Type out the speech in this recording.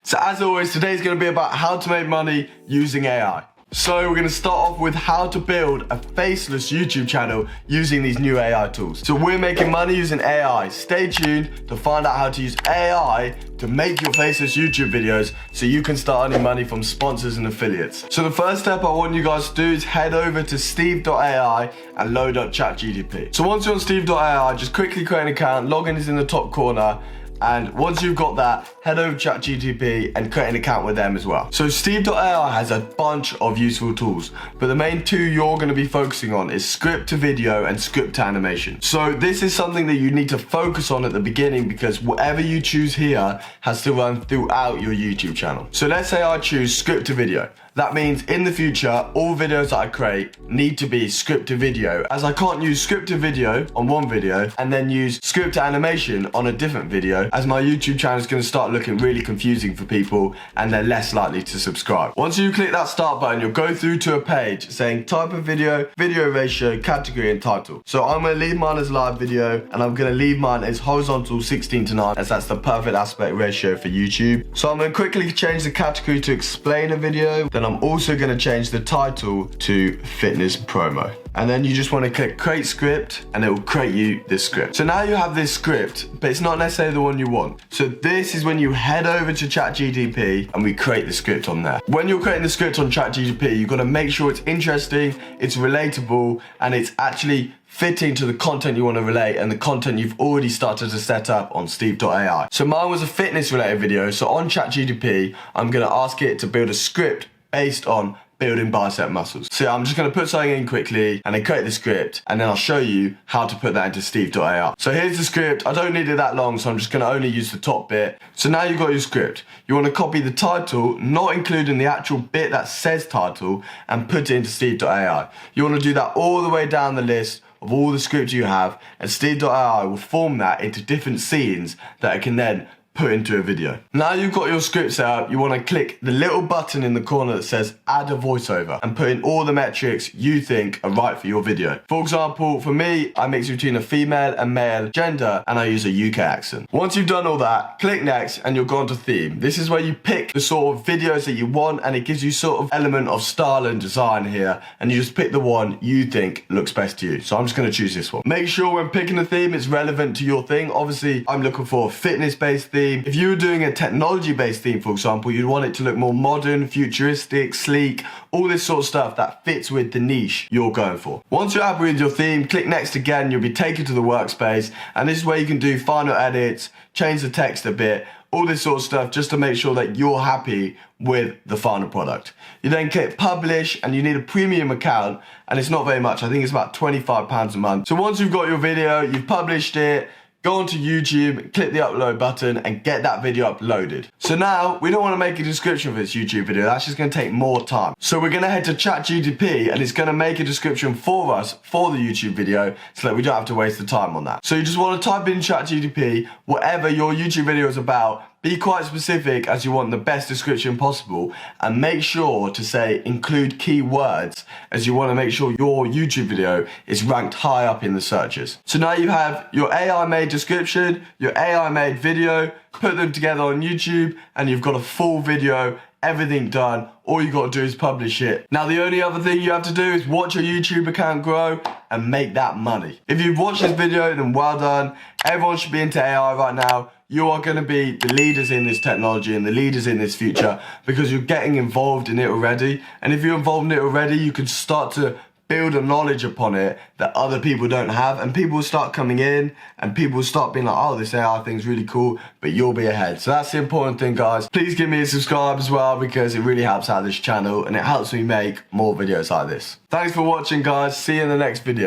So as always, today's going to be about how to make money using AI. So we're going to start off with how to build a faceless YouTube channel using these new AI tools. So we're making money using AI. Stay tuned to find out how to use AI to make your faceless YouTube videos so you can start earning money from sponsors and affiliates. So the first step I want you guys to do is head over to steve.ai and load up ChatGPT. So once you're on steve.ai, just quickly create an account. Login is in the top corner. And once you've got that, head over to ChatGPT and create an account with them as well. So Steve.ai has a bunch of useful tools, but the main two you're going to be focusing on is script to video and script to animation. So this is something that you need to focus on at the beginning because whatever you choose here has to run throughout your YouTube channel. So let's say I choose script to video. That means in the future, all videos that I create need to be script to video, as I can't use script to video on one video and then use script to animation on a different video, as my YouTube channel is going to start looking really confusing for people and they're less likely to subscribe. Once you click that start button, you'll go through to a page saying type of video, video ratio, category and title. So I'm going to leave mine as live video and I'm going to leave mine as horizontal 16:9, as that's the perfect aspect ratio for YouTube. So I'm going to quickly change the category to explain a video. Then I'm also going to change the title to fitness promo. And then you just want to click create script and it will create you this script. So now you have this script, but it's not necessarily the one you want. So this is when you head over to ChatGPT and we create the script on there. When you're creating the script on ChatGPT, you've got to make sure it's interesting, it's relatable, and it's actually fitting to the content you want to relate and the content you've already started to set up on steve.ai. So mine was a fitness related video. So on ChatGPT, I'm going to ask it to build a script based on building bicep muscles. So I'm just going to put something in quickly and then create the script, and then I'll show you how to put that into steve.ai. So here's the script. I don't need it that long, so I'm just going to only use the top bit. So now you've got your script. You want to copy the title, not including the actual bit that says title, and put it into steve.ai. You want to do that all the way down the list of all the scripts you have, and steve.ai will form that into different scenes that it can then put into a video. Now you've got your script set up, you want to click the little button in the corner that says add a voiceover and put in all the metrics you think are right for your video. For example, for me, I mix between a female and male gender and I use a UK accent. Once you've done all that, click next and you'll go onto theme. This is where you pick the sort of videos that you want, and it gives you sort of element of style and design here, and you just pick the one you think looks best to you. So I'm just going to choose this one. Make sure when picking a theme it's relevant to your thing. Obviously, I'm looking for a fitness-based theme. If you were doing a technology-based theme, for example, you'd want it to look more modern, futuristic, sleek, all this sort of stuff that fits with the niche you're going for. Once you're happy with your theme, click next again, you'll be taken to the workspace, and this is where you can do final edits, change the text a bit, all this sort of stuff, just to make sure that you're happy with the final product. You then click publish, and you need a premium account, and it's not very much. I think it's about £25 a month. So once you've got your video, you've published it, go onto YouTube, click the upload button and get that video uploaded. So now we don't want to make a description for this YouTube video. That's just going to take more time. So we're going to head to ChatGPT and it's going to make a description for us for the YouTube video so that we don't have to waste the time on that. So you just want to type in ChatGPT whatever your YouTube video is about. Be quite specific as you want the best description possible, and make sure to say include keywords, as you want to make sure your YouTube video is ranked high up in the searches. So now you have your AI made description, your AI made video, put them together on YouTube and you've got a full video, everything done. All you got to do is publish it. Now the only other thing you have to do is watch your YouTube account grow and make that money. If you've watched this video, then well done. Everyone should be into AI right now. You are going to be the leaders in this technology and the leaders in this future because you're getting involved in it already. And if you're involved in it already, you can start to build a knowledge upon it that other people don't have, and people will start coming in and people will start being like, oh, this AI thing's really cool, but you'll be ahead. So that's the important thing, guys. Please give me a subscribe as well, because it really helps out this channel and it helps me make more videos like this. Thanks for watching, guys. See you in the next video.